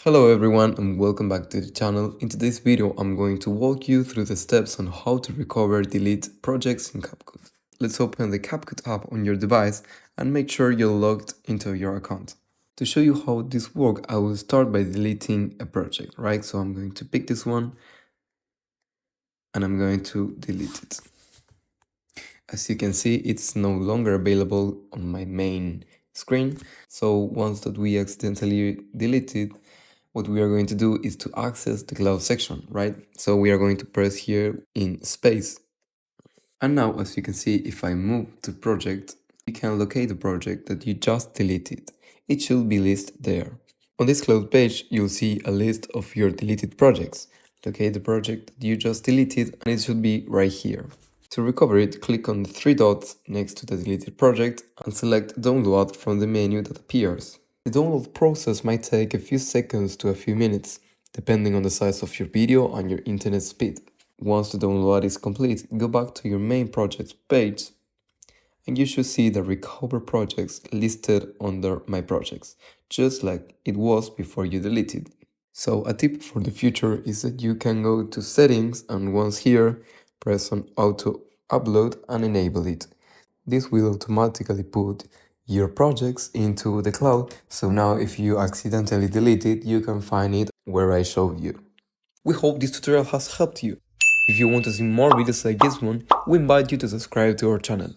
Hello everyone and welcome back to the channel. In today's video, I'm going to walk you through the steps on how to recover delete projects in CapCut. Let's open the CapCut app on your device and make sure you're logged into your account. To show you how this works, I will start by deleting a project, right? So I'm going to pick this one and I'm going to delete it. As you can see, it's no longer available on my main screen. So once that we accidentally delete it, what we are going to do is to access the cloud section, right? So we are going to press here in space. And now, as you can see, if I move to project, you can locate the project that you just deleted. It should be listed there. On this cloud page, you'll see a list of your deleted projects. Locate the project that you just deleted and it should be right here. To recover it, click on the three dots next to the deleted project and select download from the menu that appears. The download process might take a few seconds to a few minutes, depending on the size of your video and your internet speed. Once the download is complete, go back to your main project page and you should see the recover projects listed under my projects, just like it was before you deleted. So a tip for the future is that you can go to settings and once here, press on auto upload and enable it. This will automatically put your projects into the cloud, so now if you accidentally delete it, you can find it where I showed you. We hope this tutorial has helped you. If you want to see more videos like this one, we invite you to subscribe to our channel.